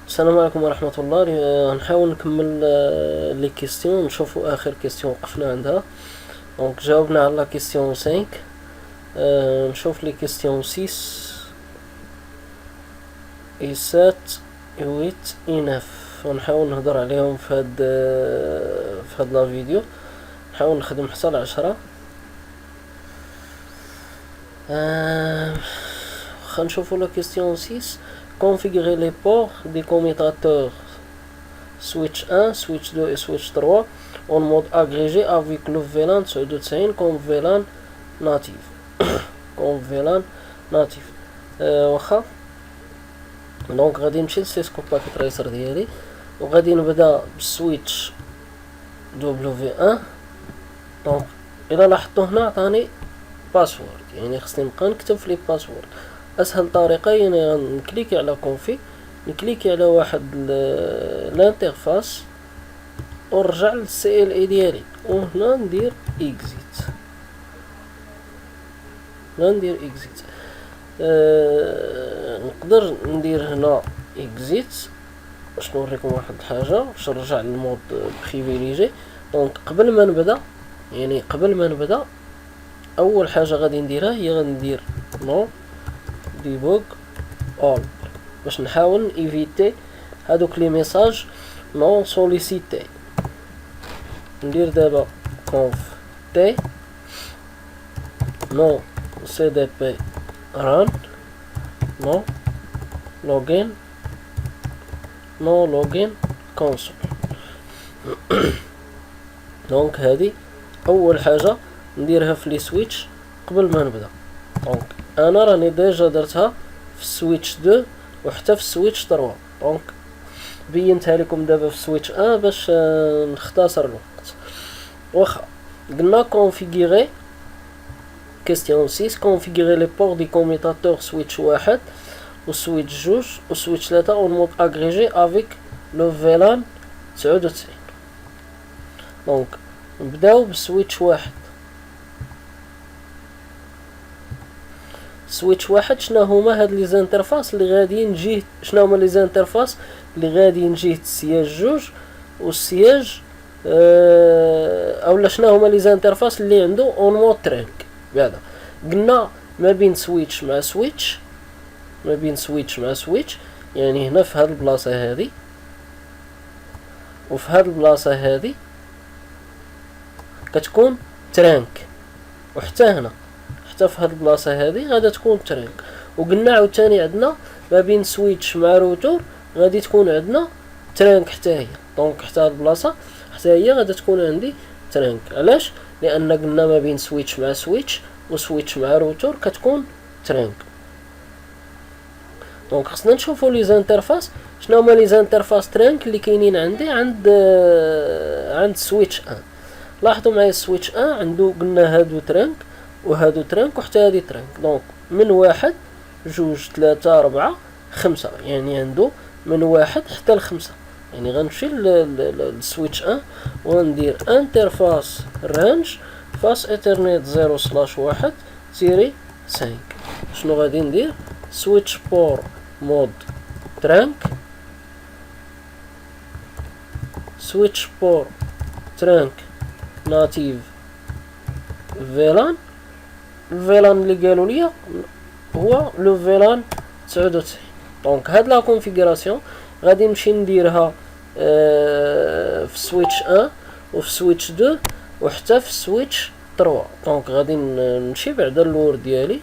السلام عليكم ورحمة الله. نحاول نكمل لي كيستيون، نشوفوا اخر كيستيون وقفنا عندها. دونك جاوبنا على لا كيستيون 5. نشوف لي كيستيون 6 اي 7 اي 8 اي 9 ونحاول نهضر عليهم في هاد لا فيديو. نحاول نخدم حتى ل10. خنشوفوا لا كيستيون 6. configurer les ports des commutateurs switch 1, switch 2 et switch 3 en mode agrégé avec le VLAN 99 comme VLAN natif. comme VLAN natif. واخا دونك غادي نمشي للسيسكو باكيت ريسر ديالي وغادي نبدا بالسويتش W1. دونك الى لاحظتوا هنا عطاني باسورد، يعني خصني نبقى نكتب في لي باسورد. اسهل طريقه هي نكليكي على كونفي، نكليكي على واحد الانترفاس ونرجع للسي ال اي ديالي وهنا ندير اكزيت. نقدر ندير هنا اكزيت باش نوريكم واحد الحاجه باش نرجع للمود بريفيليجي. دونك قبل ما نبدا اول حاجه غادي نديرها هي غادي ندير نو ديبوغ اول باش نحاول ايفيتي هادوك لي ميساج نون سوليسيتي. ندير دابا conf t نو cdp run نو login نو login console. دونك هذه اول حاجه نديرها في لي سويتش قبل ما نبدا. دونك انا راني ديجا درتها في السويتش 2 وحتى في السويتش 3. دونك بينتها لكم دابا في السويتش 1 باش نختصر الوقت. واخا قلنا configurer question 6 configurer les ports du commutateur switch 1 و switch 2 و switch 3 en mode agrégé avec le VLAN 99. دونك نبداو بالسويتش 1. سويتش 1 شنو هما هاد لي زانترفاس اللي غاديين جهه السياج 2 والسياج اولا شنو هما لي زانترفاس اللي عنده اون مود ترانك. بعدا قلنا ما بين سويتش مع سويتش يعني هنا في هاد البلاصه هذه وفي هاد البلاصه هذه كتكون ترانك، وحتى هنا حتى في هاد البلاصه هذه غادي تكون ترانك. وقلنا عاوتاني عندنا ما بين سويتش مع روتور غادي تكون عندنا ترانك حتى هي. دونك حتى هاد البلاصه حتى هي غادي تكون عندي ترانك. علاش؟ لان قلنا ما بين سويتش مع سويتش وسويتش مع روتور كتكون ترانك. دونك خصنا نشوفوا لي زانترفاس شنو هما لي زانترفاس ترانك اللي كاينين عندي عند سويتش 1. لاحظوا معايا السويتش 1 عنده قلنا هادو ترانك وهادو ترانك وحتى هادي ترانك. دونك من 1 2 3 4 5 يعني عنده من 1 حتى ل5. يعني غنمشي للسويتش 1 وندير انترفاس رانج فاس ايثرنت 0/1 تيري 5. شنو غادي ندير؟ سويتش بور مود ترانك سويتش بور ترانك ناتيف فيلان. الفيلان اللي قالوا لي هو لو فيلان 99. دونك هاد لا كونفيغوراسيون غادي نمشي نديرها في سويتش 1 وفي سويتش 2 وحتى في سويتش 3. دونك غادي نمشي بعدا اللور ديالي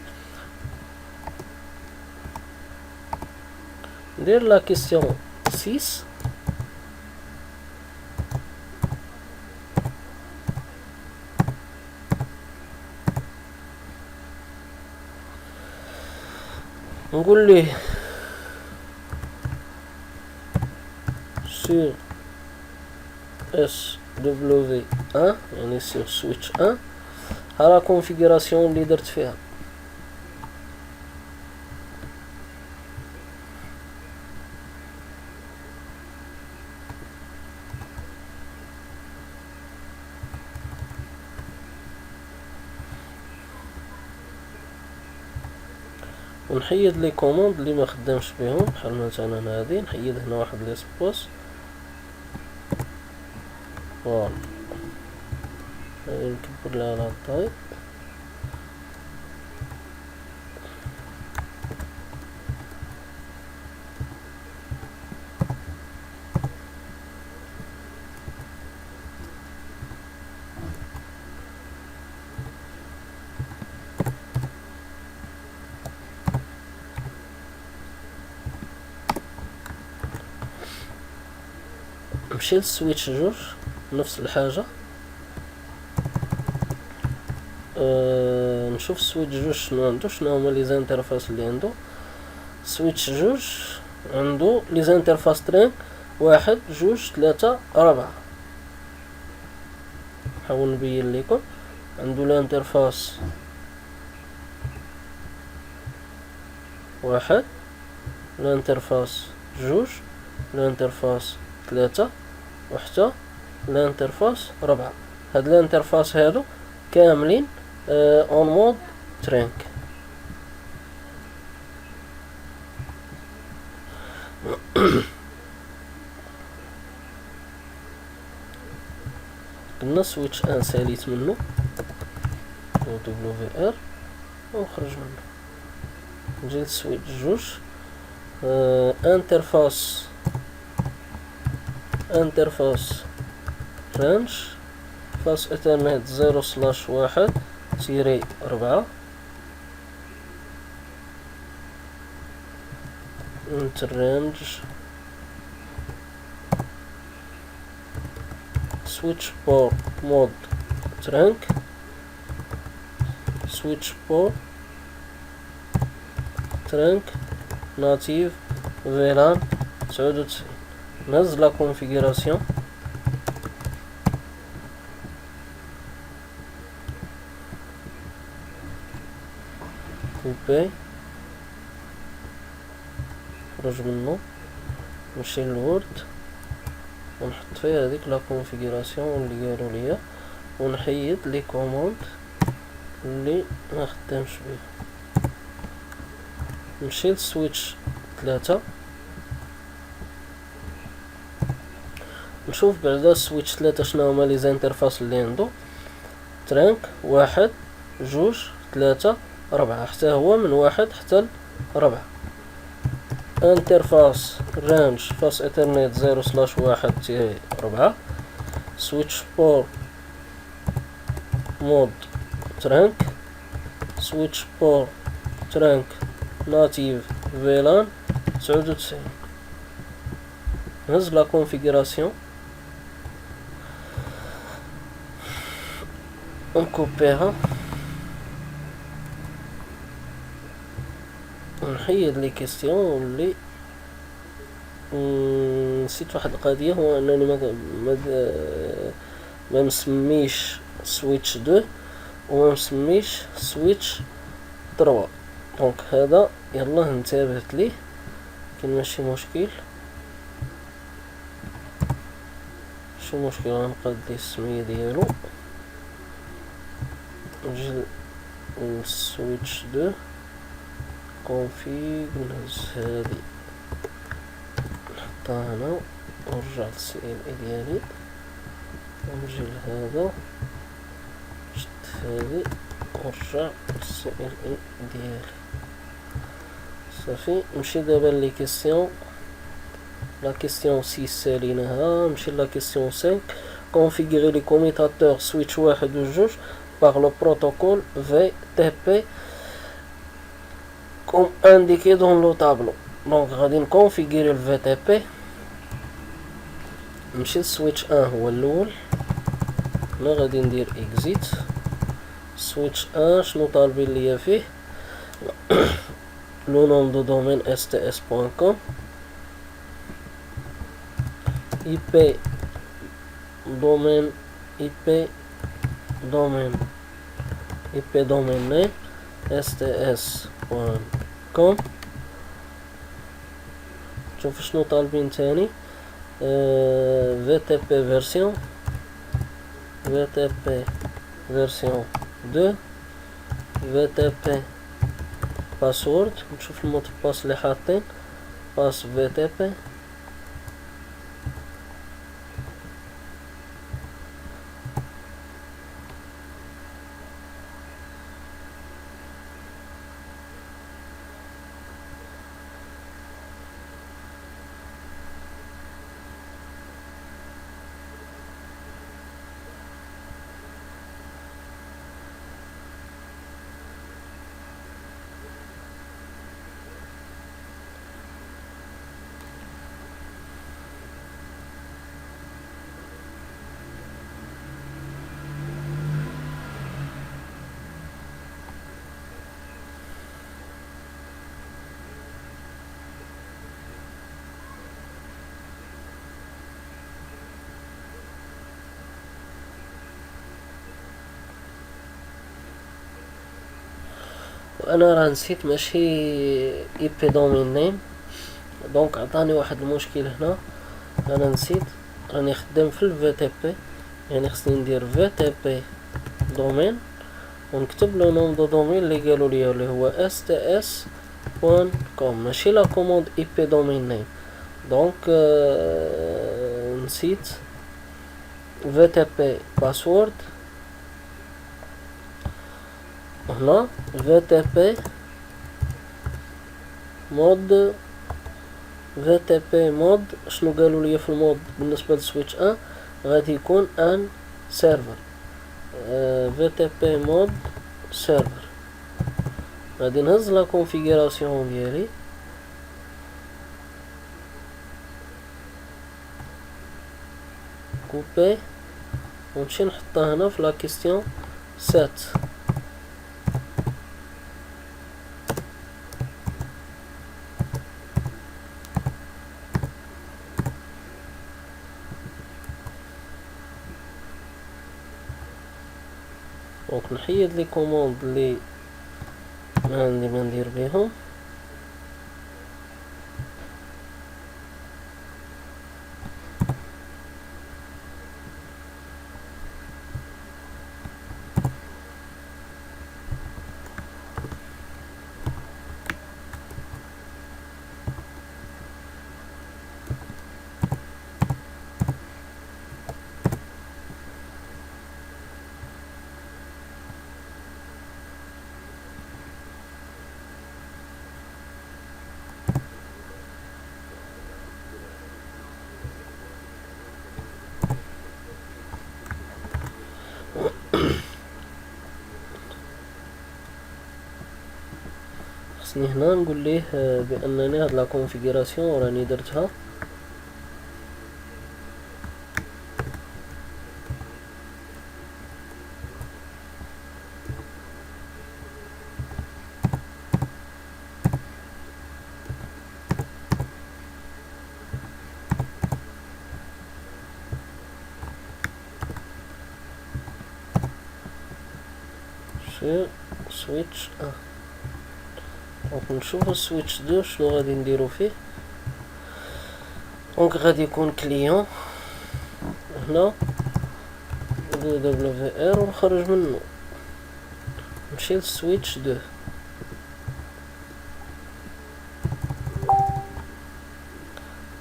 ندير لا كيسيون 6. نقول ليه sur SW1 يعني sur switch 1 ها لا كونفيغوراسيون اللي درت فيها. ونحيد لي كوموند اللي ما خدامش بهم، بحال مثلا هادي نحيد هنا واحد ليسبوس. فوالا هادي نكبر لها لا طاي. نمشي للسويتش جوج نفس الحاجة. نشوف سويتش جوج شنو عندو، شنو هما لي زانترفاس اللي عندو. سويتش جوج عندو لي زانترفاس ترين واحد جوج تلاتة ربعة. نحاول نبين ليكم. عندو الانترفاس واحد، الانترفاس جوج، الانترفاس تلاتة، وحتى الانترفاس ربعة. هاد الانترفاس هادو كاملين اون مود ترينك. قلنا سويتش ان ساليت منه دبليو في ار ونخرج منه. نجي لسويتش جوج. انترفاس رانج فاس ايثرنت 0/1/4 انترنج switch port mode trunk switch port trunk native VLAN 99. نهز لا configuration. كوبي نخرج منه نمشي للوورد ونحط فيها هذيك لا كونفيغوراسيون اللي قالوا ليا، ونحيد لي كوموند اللي ما خدامش بيه. نمشي للسويتش 3 نشوف بعدا السويتش 3 شنو هما لي زانترفاس اللي عنده. ترانك واحد جوج تلاتة ربعة، حتى هو من واحد حتى ربعة. انترفاس رانج فاس ايثرنت 0/1/4. سويتش بور مود ترانك سويتش بور ترانك ناتيف فيلان 99. نهز لا كونفيغوراسيون ونكوبيها ونحيد لي كيستيون اللي نسيت واحد القضيه، هو انني ما مسميش سويتش 2 وما مسميش سويتش 3. دونك هذا يلا انتبهت ليه، كاين ماشي مشكل غنقاد ليه السميه ديالو. نجي للسويتش 2 كونفيغ نهز هادي نحطها هنا ونرجع للسي ال اي ديالي ونجي لهذا نشد هادي ونرجع للسي ال اي ديالي. صافي نمشي دابا لي كيسيون. لا كيسيون 6 ساليناها. نمشي لا كيسيون 5. configurer les commutateurs switch 1 و 2 par le protocole VTP comme indiqué dans le tableau. دونك غادي نكونفيغيري ال VTP. نمشي لسويتش 1 هو الاول. هنا غادي ندير اكزيت. سويتش 1 شنو طالبين ليا فيه؟ لو نوم دو دومين sts.com IP domain name sts.com. شوف شنو طالبين تاني. VTP version 2 VTP باسورد، نشوف المود باس اللي حاطين باس في تي بي. وانا راه نسيت ماشي اي بي دومين نيم، دونك عطاني واحد المشكل هنا. انا نسيت راني خدام في الفي تي بي، يعني خصني ندير في تي بي دومين ونكتب لو نوم دو دومين اللي قالوا لي اللي هو sts.com، ماشي لا كوموند اي بي دومين نيم. دونك نسيت في تي بي باسورد. هنا في تي بي مود، في تي بي مود شنو قالوا لي في المود بالنسبه لسويتش 1 غادي يكون ان سيرفر. في تي بي مود سيرفر. غادي نهز لا كونفيغوراسيون ديالي، كوبي ونمشي نحطها هنا في لا كيستيون 7. دونك نحيد لي كوموند لي ما عندي ما ندير بيهم. خصني هنا نقول ليه بانني هاد لا كونفيغوراسيون راني درتها. سويتش دونك نشوفو السويتش 2 شنو غادي نديرو فيه. دونك غادي يكون كليون هنا WR ونخرج منه نمشي للسويتش 2.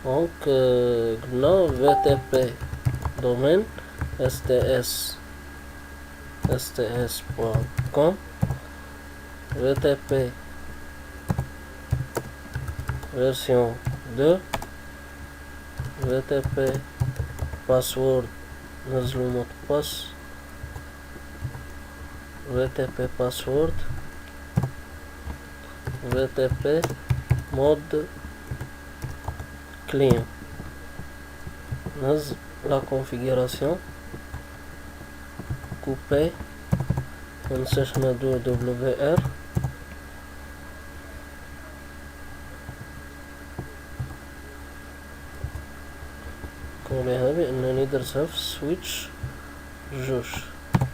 دونك قلنا VTP domaine sts.com VTP version 2 VTP password نزلو مود باس VTP password VTP mode client. نهز لا configuration couper منساش هنا WR كونيها بأنني درتها في السويتش جوج،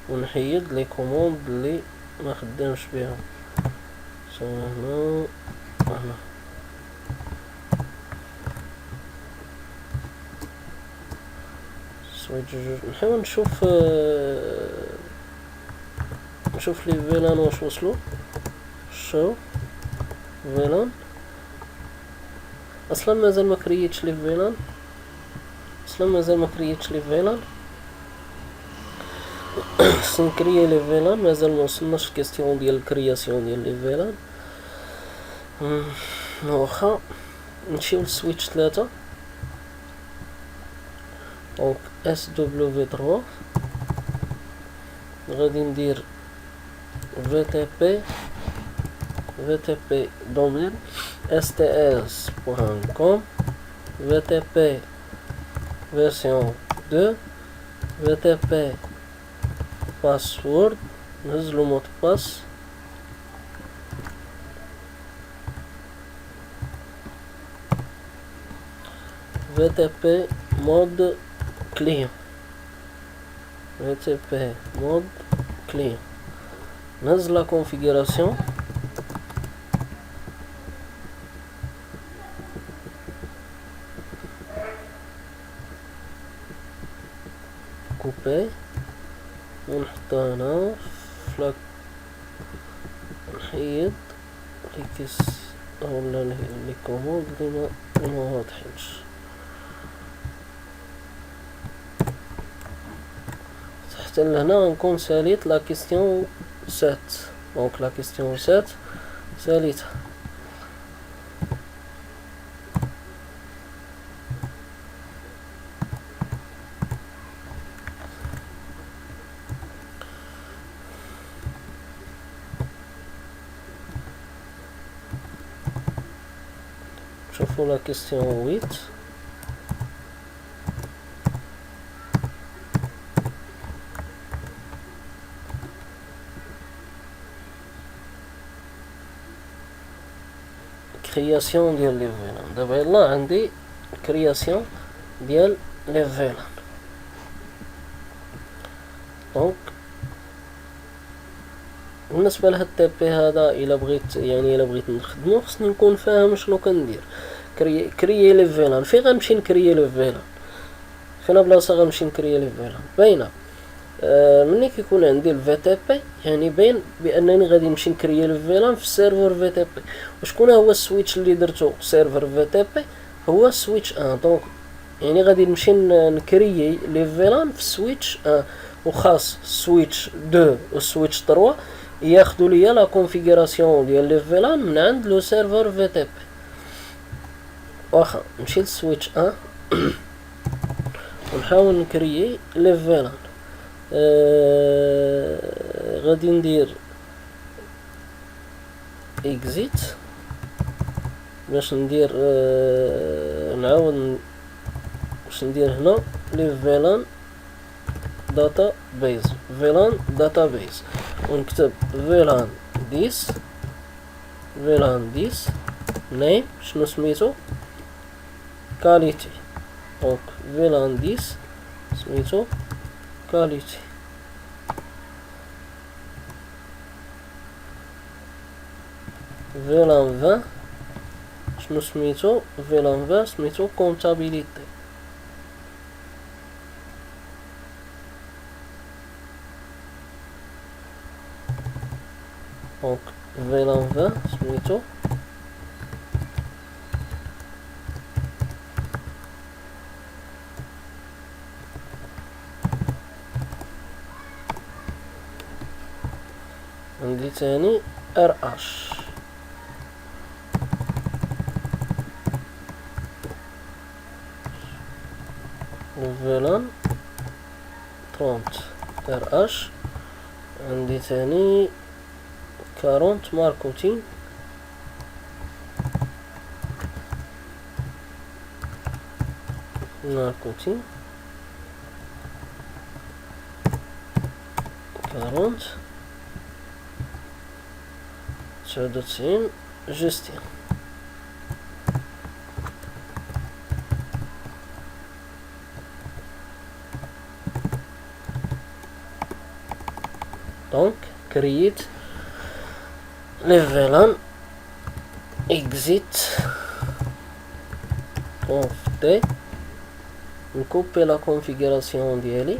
ونحيد لي كوموند اللي ما خدامش بهم سواء هنا وهنا. سويتش جوج نحاول نشوف لي فيلان واش وصلوا. شو فيلان اصلا مازال ما كرييتش لي فيلان خصني نكريي لي فيلان مازال ما وصلناش كيستيون ديال الكرياسيون ديال لي فيلان. واخا نمشيو للسويتش 3 دونك اس دبليو 3 غادي ندير VTP domaine sts.com VTP version 2 VTP password نهزلو مود باس VTP mode client نهز لا configuration كوبي ونحطها هنا فلاك نحيد ليكس ولا لي كوموند لي ما واضحينش. حتى لهنا غنكون ساليت لا كيستيون 7 دونك لا كيستيون 7 ساليتها. شوفوا لا كيستيون 8 كرياسيون ديال لي فيلان. دابا يلا عندي كرياسيون ديال لي فيلان دونك بالنسبه لهاد التي بي هذا الا بغيت نخدمو خصني نكون فاهم شنو كندير. كريي لي فيلان فين غنمشي نكريي لي فيلان فين بلاصه غنمشي نكريي لي فيلان باينه. ملي كيكون عندي الفي تي بي يعني باين بانني غادي نمشي نكريي لي فيلان في السيرفر في تي بي. وشكون هو السويتش اللي درتو سيرفر في تي بي؟ هو سويتش 1 دونك يعني غادي نمشي نكريي لي فيلان في سويتش 1 وخاص سويتش 2 وسويتش 3 ياخذوا ليا لا كونفيغوراسيون ديال لي فيلان من عند لو سيرفر في تي بي. واخا نمشي للسويتش 1 ونحاول نكريي لي فيلان. غادي ندير اكزيت باش ندير نعاود باش ندير هنا لي فيلان داتا بيز ونكتب فيلان 10 نيم شنو سميتو كاليتي دونك فيلان 10 سميتو كاليتي. فيلان 20 شنو سميتو فيلان 20 سميتو كونتابيليتي. دونك فيلان 20 سميتو عندي تاني RH فيلان 30 RH عندي تاني 40 ماركوتين ماركوتين 40 99 جستيان. دونك كرييت لي فيلان اكزيت كونف تي نكوبي لا كونفيغوراسيون ديالي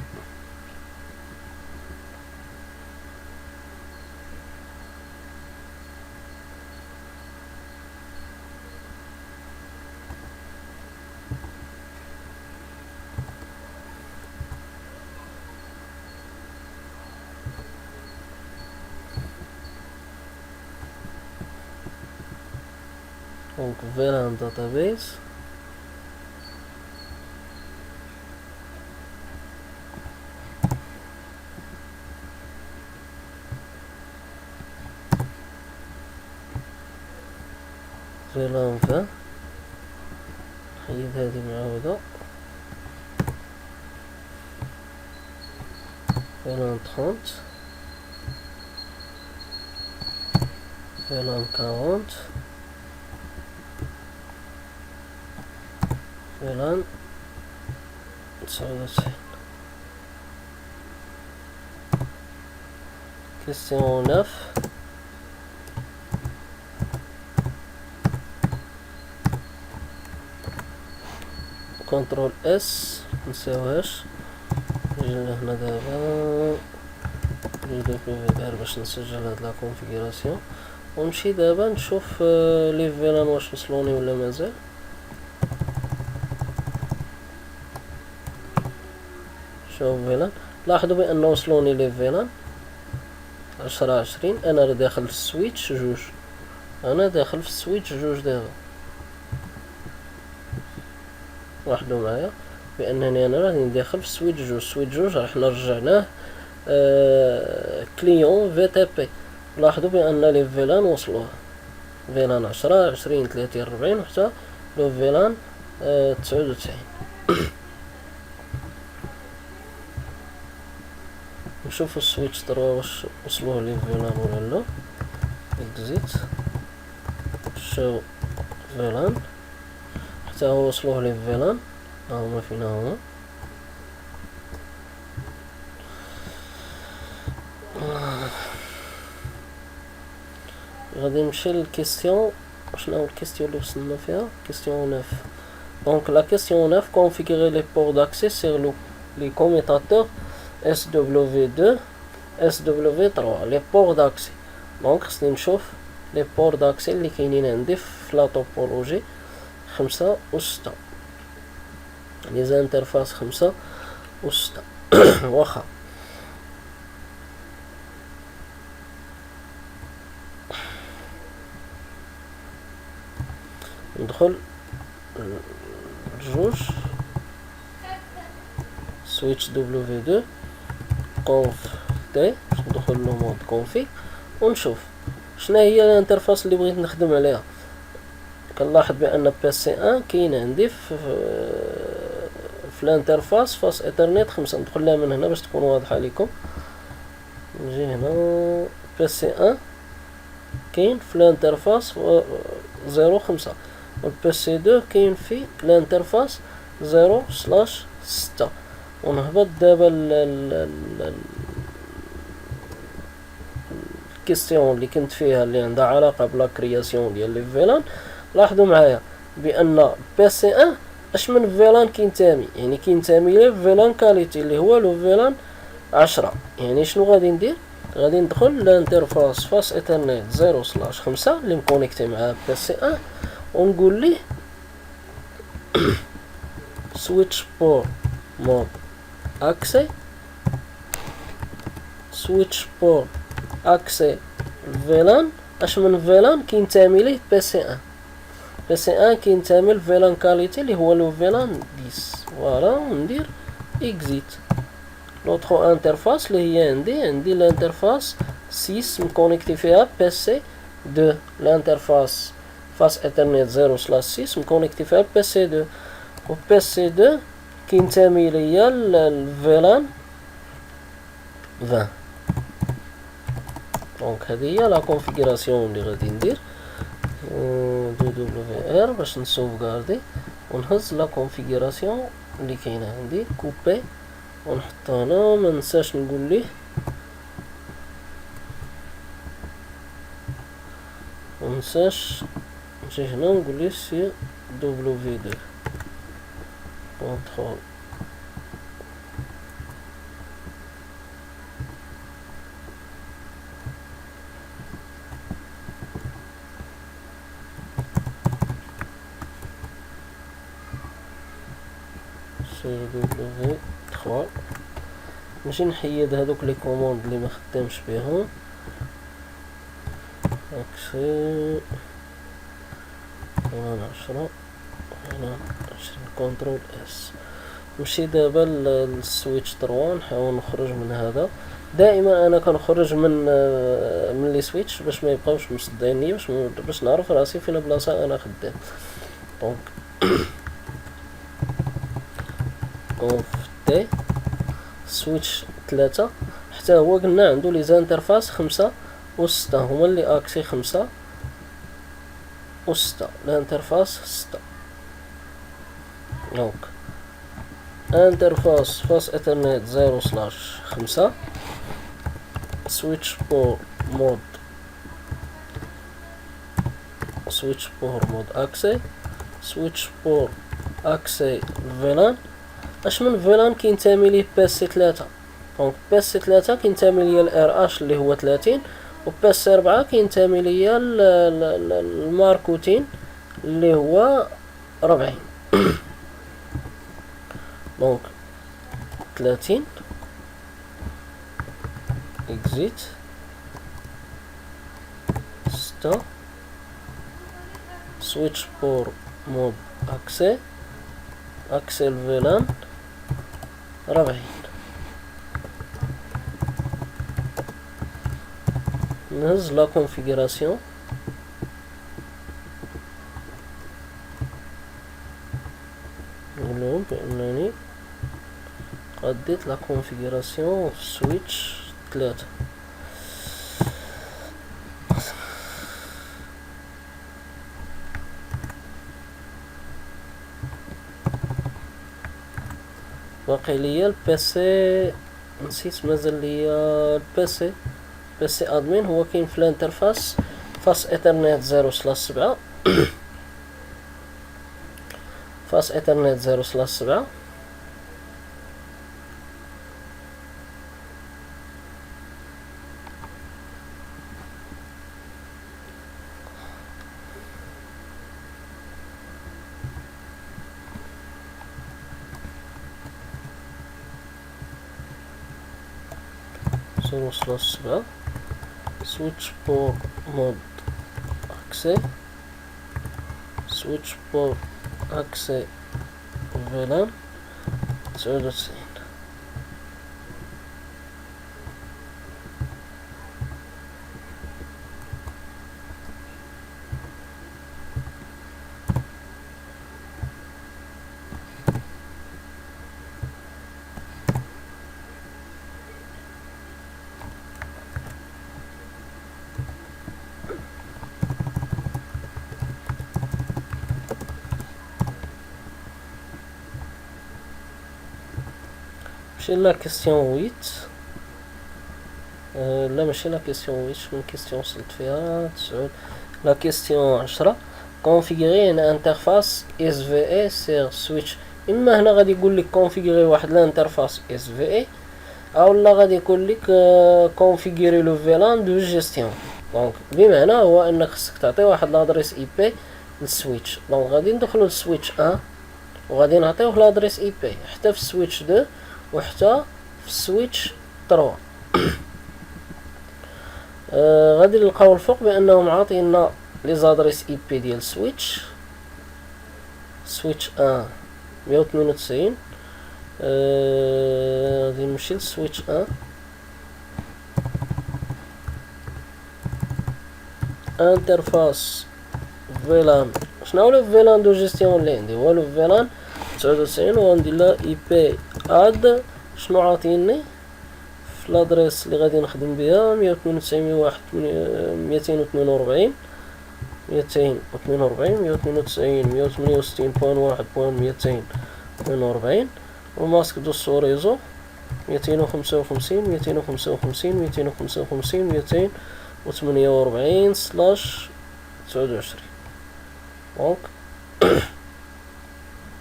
دونك VLAN database VLAN 20 نحيد هذه معاودة VLAN 30 VLAN 40 VLAN 99 question 9 كنترول اس منساوهاش نجي لهنا دابا ندير PVR باش نسجل هاد لا كونفيغوراسيون ونمشي دابا نشوف لي فيلان واش وصلوني ولا مازال. شوف فيلان لاحظوا بان وصلوني لي فيلان 10 انا راه داخل في السويتش جوج، انا داخل في السويتش جوج دابا. لاحظوا معايا بانني انا راني داخل في السويتش جوج. سويتش جوج راه حنا رجعناه كليون في تي بي. لاحظوا بان لي فيلان وصلوه فيلان 10 20 30 40 وحتى لو فيلان 99. نشوفوا السويتش 3 واش وصلوه لي فيلان ولا لا. اكزيت شو فيلان حتى هو وصلوه لي فيلان ها هما فينا هما. غادي نمشي للكيستيون. شنو هو الكيستيون اللي وصلنا فيها؟ كيستيون 9. دونك لا كيستيون 9 configurer les ports d'accès sur les commutateurs SW2 SW3 les ports d'accès. دونك خصني نشوف لي بور داكسي اللي كاينين عندي في لا توبولوجي 5 و 6 لي زانترفاس 5 و 6. واخا ندخل جوج سويتش W2 conf t ندخل له مود config ونشوف شنو هي الانترفاس اللي بغيت نخدم عليها. كنلاحظ بان PC1 كاين عندي في الانترفاس فاس ايثرنت 5. ندخل لها من هنا باش تكون واضحه لكم. نجي هنا PC1 كاين في الانترفاس 0.5 والPC2 كاين في الانترفاس 0/6. ونهبط دابا الكيستيون اللي كنت فيها اللي عندها علاقه بلا كرياسيون ديال لي فيلان. لاحظوا معايا بان PC1 اش من فيلان كينتمي، يعني كينتمي ليه فيلان كاليتي اللي هو لو فيلان 10. يعني شنو غادي ندير؟ غادي ندخل لانترفاس فاس ايثرنت 0/5 اللي مكونيكتي مع PC1 ونقول ليه switch port mode accès switch port accès VLAN. اش من فيلان كينتمي ليه PC1 كينتمي لفيلان كاليتي اللي هو لو فيلان 10. فوالا وندير اكزيت. لوطخو انترفاس اللي هي عندي الانترفاس 6 مكونيكتي فيها PC2. الانترفاس فاس ايثرنت 0/6 مكونيكتي فيها PC2 و PC2 كينتمي ليا الفيلان 20. دونك هذه هي لا كونفيغوراسيون اللي غادي ندير WR باش نسوفغاردي ونهز لا كونفيغوراسيون اللي كاينه عندي كوبي ونحط هنا. ما ننساش نقول ليه منساش نجي هنا نقول ليه سي W2 كونترول W3. نمشي نحيد هذوك لي كوموند اللي ما خدامش بهم. اكسي هنا 10 هنا 20 كنترول اس. نمشي دابا للسويتش 3 نحاول نخرج من هذا. دائما انا كنخرج من لي سويتش باش ما يبقاوش مصدعين ليا، باش نعرف راسي فين بلاصه انا خدام. دونك كونف تي سويتش 3 حتى هو قلنا عنده لي زانترفاس 5 و 6 هما اللي اكسي 5 و 6 الانترفاس 6. دونك انترفاس فاس ايثرنت 0/5 switch pour mode accès switch pour accès VLAN. اش من VLAN كينتمي ليه بي سي 3. دونك بي سي 3 كينتمي ليا الار اش اللي هو 30، و بي سي 4 كينتمي ليا الماركوتين اللي هو 40. دونك 30 exit 6 switch pour mode accès VLAN 40. نهز لا configuration نقولهم بأنني قديت لا configuration في سويتش 3. باقي ليا البيسي، نسيت مازال ليا البيسي ادمين هو كاين في الانترفاس فاس ايثرنت 0/7 فاس ايثرنت 0/7 0/7 switch pour mode accès switch pour accès VLAN 99. ماشي لا كيستيون 8 لا ماشي لا كيستيون 8 من كيستيون وصلت فيها 9. لا كيستيون 10 كونفيغوري ان انترفاس اس في اي سير سويتش. اما هنا غادي يقول لك كونفيغوري واحد الانترفاس اس في اي، او لا غادي يقول لك كونفيغوري لو فيلان دو جيستيون. دونك بمعنى هو انك خصك تعطي واحد لادريس اي بي للسويتش. دونك غادي ندخلو للسويتش 1 وغادي نعطيوه لادريس اي بي حتى في السويتش 2 وحتى في السويتش 3. غادي نلقاو الفوق بانهم عاطينا لي زادريس اي بي ديال سويتش 1 192. غادي نمشي للسويتش 1 انترفاس فيلان. شنو هو فيلان دو جيستيون اللي عندي؟ هو فيلان 99 وغندير لها اي بي اد. شنو عاطيني في لادريس اللي غادي نخدم بها؟ 192 242 168.1.242 وماسك دو سوريزو 255 258/29. دونك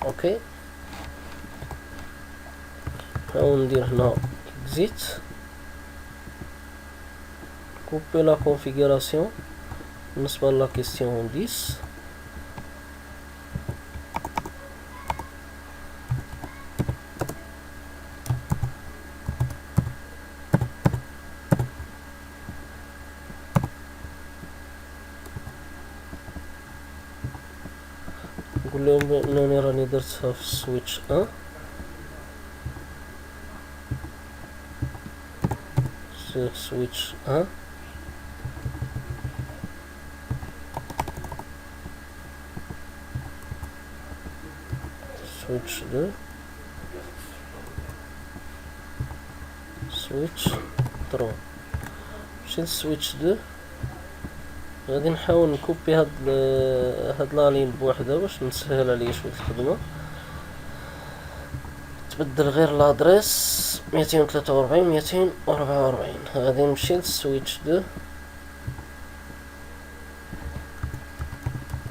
اوكي نحاول ندير هنا اكزيت كوبي لا كونفيغوراسيون بالنسبه لا كيستيون 10. نقول لهم بانني راني درتها في سويتش 1 sur switch 1 switch 2 switch 3 مشيت switch 2 غادي نحاول نكوبي هاد لا لين بوحدها باش نسهل عليا شويه الخدمه. تبدل غير لادريس 243 244. غادي نمشي لسويتش 2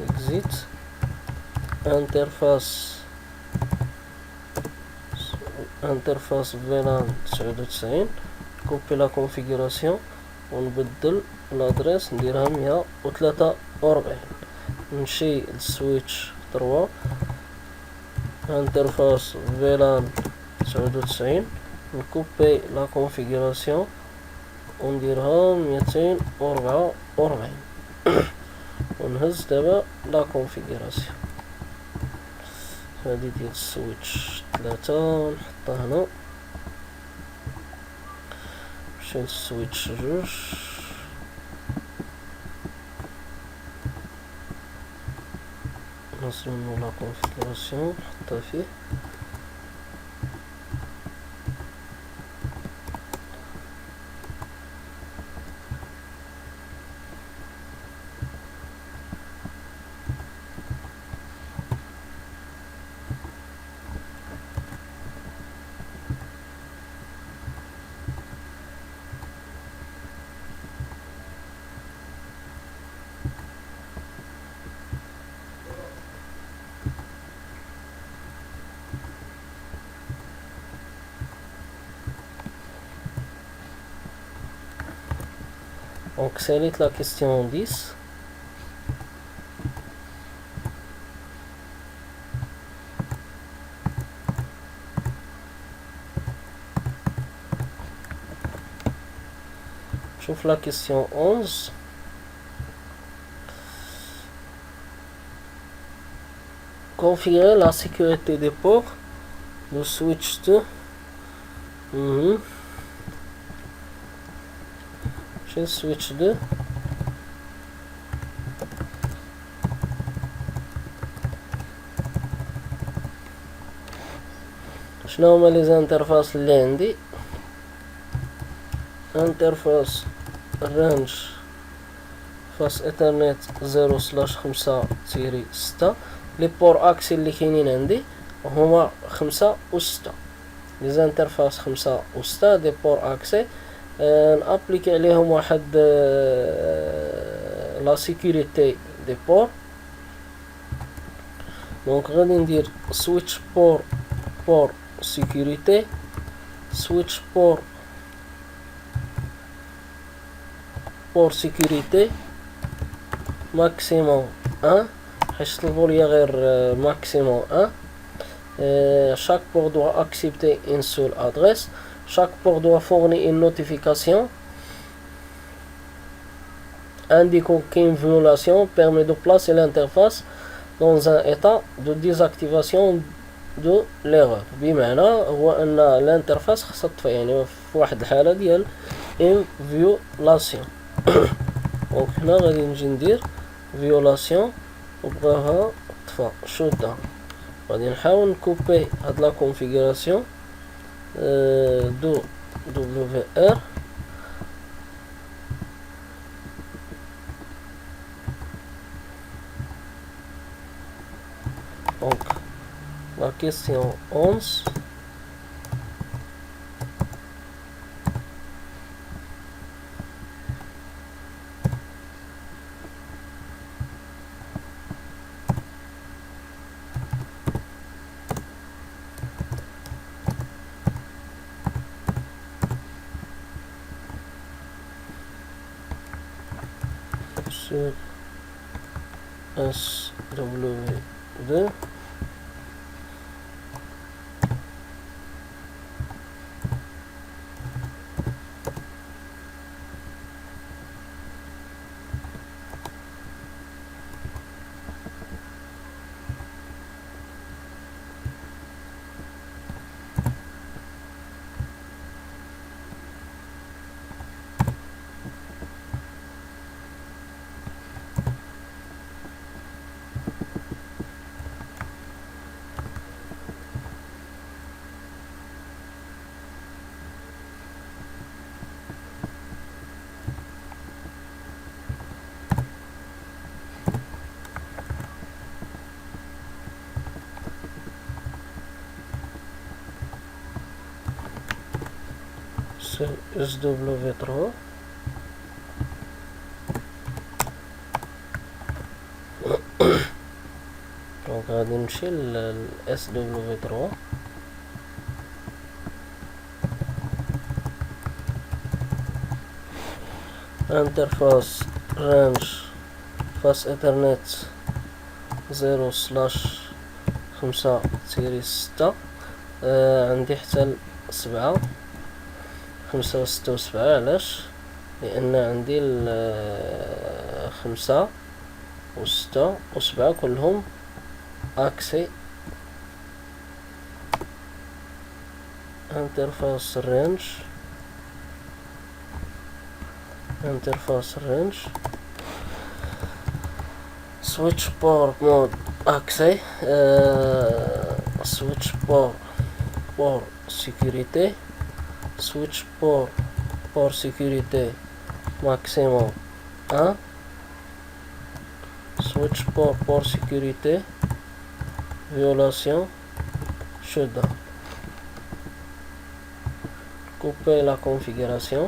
اكزيت انترفاس فيلان 99 كوبي لا كونفيغوراسيون ونبدل لادريس نديرها 143. نمشي لسويتش 3 انترفاس فيلان 99 نكوبي لا كونفيغوراسيون ونديرها 244 ونهز دابا لا كونفيغوراسيون هادي ديال السويتش 3 نحطها هنا. نمشي للسويتش 2 نوصل منو لا كونفيغوراسيون نحطها فيه. Donc c'est la question 10. Chauffe la question 11. Configurer la sécurité des ports de switch 2. Chez switch 2. شنو هما لي زانترفاس اللي عندي؟ انترفاس رانج فاس ايثرنت 0/5/6. لي بور اكسي اللي كاينين عندي هما 5 و 6. لي زانترفاس 5 و 6 دي بور اكسي نابليكي عليهم واحد لا سيكوريتي دي بور. دونك غادي ندير سويتش بور sécurité switch port sécurité maximum 1 حيت طلبوا لي غير maximum 1. chaque port doit accepter une seule adresse. chaque port doit fournir une notification indiquant qu'une violation permet de placer l'interface dans un état de désactivation de l'erreur. بمعنى هو ان الانترفاس خاصها تطفى يعني في واحد الحاله ديال ان فيولاسيون. دونك هنا غادي نجي ندير فيولاسيون وبغاها تطفى شوت داون. غادي نحاول نكوبي هاد لا كونفيغوراسيون دو دبليو ار دونك la question 11. Sur SW2 c'est SW3. دونك غادي نمشي ل SW3. انترفاس رانج فاس ايثرنت 0/5-6. عندي حتى 7 5 و6 و7. علاش؟ لان عندي 5 و6 و7 كلهم اكسي. انترفاس رانج switch port mode accès, switch port sécurité, switch port sécurité maximum 1, switch port sécurité violation shutdown. Couper la configuration.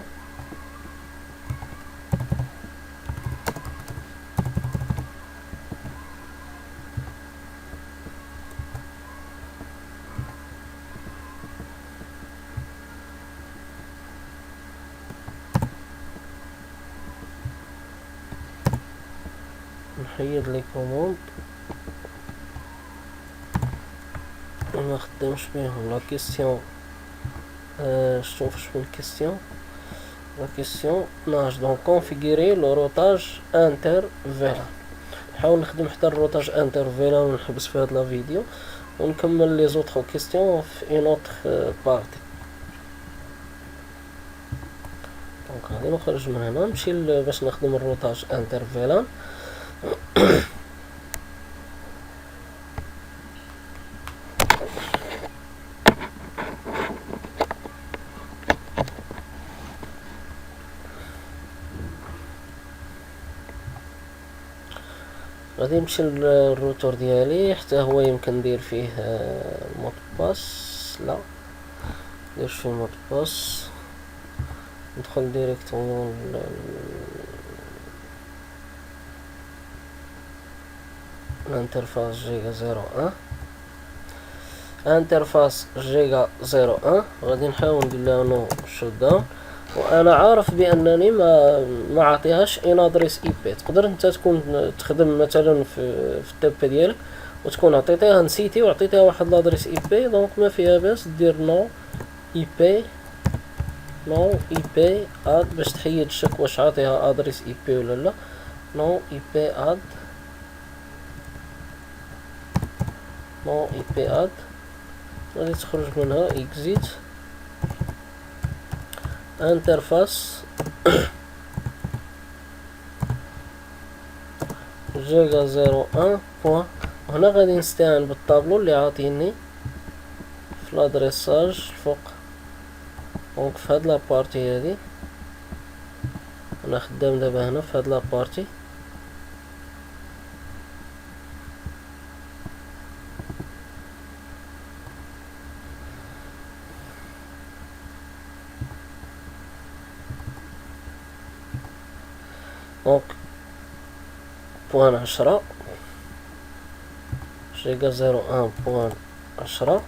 نحيد لي كوموند وما نخدمش بيهم. لا كيسيون شوف من الكيسيون. لا كيسيون ناش دونك كونفيغوري لو روتاج انتر فيلان. نحاول نخدم حتى الروتاج انتر فيلان ونحبس في هاد لا فيديو ونكمل لي زوطخ كيسيون في اون اوتر بارتي. دونك غادي نخرج من هنا نمشي باش نخدم الروتاج انتر فيلان. غادي نمشي للروتور ديالي حتى هو يمكن ندير فيه مود باس. لا نديرش فيه مود باس. ندخل ديريكتومون الانترفاس جيجا 01. انترفاس جيجا 01 غادي نحاول ندير لها نو شوت داون. وانا عارف بانني ما عطيهاش ان ادريس اي بي. تقدر انت تكون تخدم مثلا في التي بي ديالك وتكون عطيتيها نسيتي وعطيتيها واحد لادريس اي بي. دونك ما فيها باس دير نو اي بي اد باش تحيد الشك واش عاطيها ادريس اي بي ولا لا. نو اي بي اد غادي تخرج منها اكزيت. انترفاس جيجا 01 بوان. هنا غادي نستعين بالطابلو اللي عاطيني في لادريساج الفوق. دونك في هاد لابارتي هادي انا خدام دابا هنا في هاد لابارتي. دونك بوان 10 جيجا 01 بوان 10.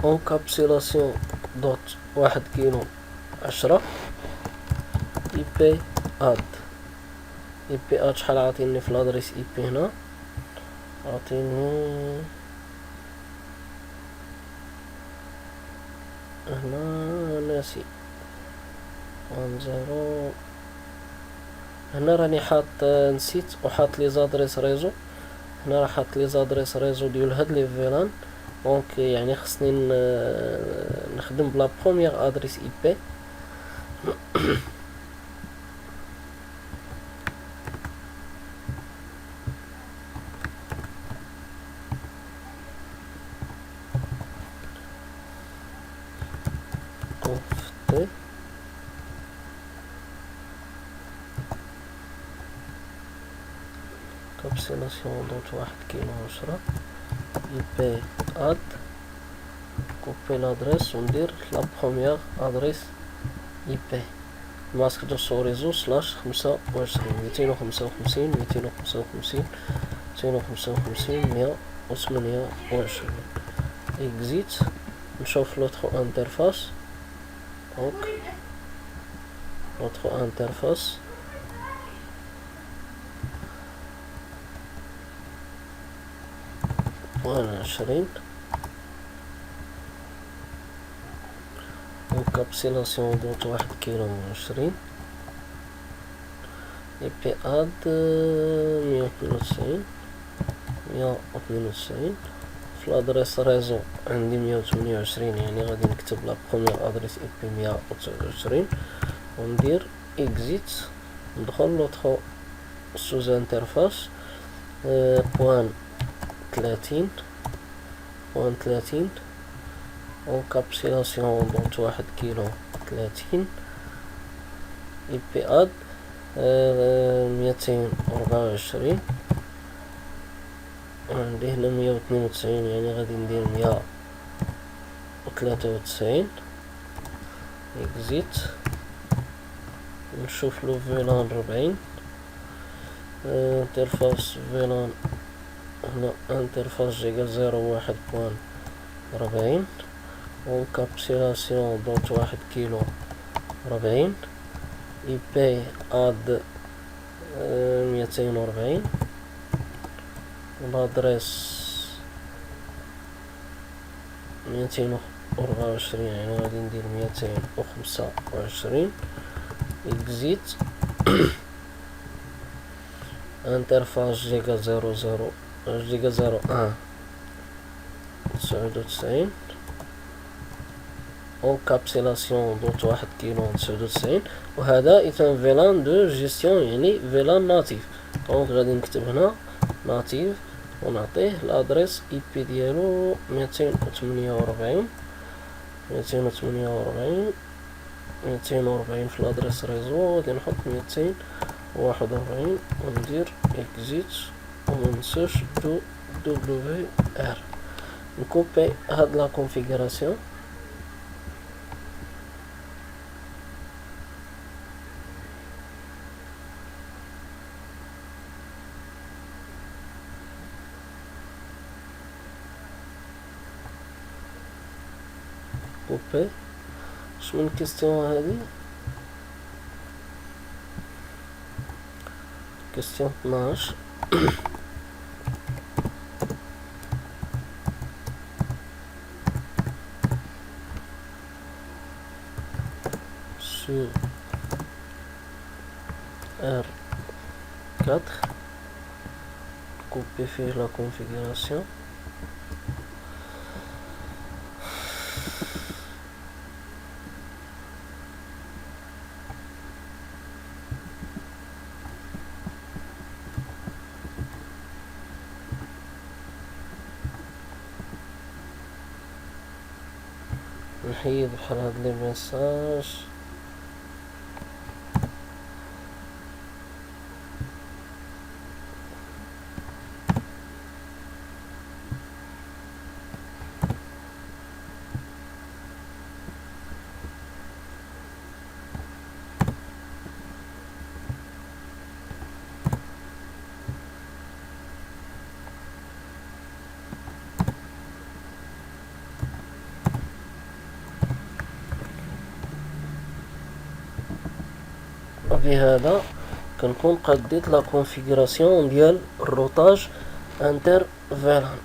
انكابسيلاسيون دوت 1 كيلو 10. اي بي اد شحال عاطيني في لادريس اي بي هنا؟ عاطيني هنا ناسي 10. هنا راني حاط نسيت وحاط لي زادريس ريزو. هنا راه حاط لي زادريس ريزو ديال هاد لي فيلان. دونك يعني خصني نخدم بلا بروميير ادريس اي بي. كابسيلاسيون دوت 1 كيلو 10 اي بي اد كوبي لادريس وندير لا بروميير ادريس اي بي ماسك دو سو ريزو سلاش 25 255 255 255 128 اكزيت. نشوف لوترو انترفاس. دونك لوترو انترفاس بوان 20 وكابسيلاسيون دوت 1 كيلو 20 اي بي اد 192 192. في الادريس ريزو عندي 128 يعني غادي نكتب لا بروميير ادريس اي بي 129 وندير اكزيت. ندخل لوطخو سوز انترفاس بوان 30 بوان 30 وكابسيلاسيون دوت 1 كيلو 30 اي بي اد 224 عندي هنا 192 يعني غادي ندير 193 اكزيت. نشوف لو فيلان 40 انترفاس فيلان هنا انترفاس جيجا 01.40 وكابسيلاسيون دوت 1 كيلو 40 اي بي اد 240 والادريس 224 يعني غادي ندير 225 اكزيت. انترفاس جيجا 00 جيجا 01 99 وكابسيلاسيون دوت 1 كيلو 99 وهذا ايتان فيلان دو جيستيون يعني فيلان ناتيف. دونك غادي نكتب هنا ناتيف ونعطيه الادريس اي بي ديالو 248 في الادريس ريزو. غادي نحط 241 وندير اكزيت ومننساش دبليو ار. نكوبي هاد لا كونفيغوراسيون كوبي. شنو الكيستيون هادي؟ كيستيون 12 sur R4 couper faire la configuration نحيد بحال هاد لي ميساج. بهذا كنكون قديت لا كونفيغوراسيون ديال الروطاج انتر فيلان.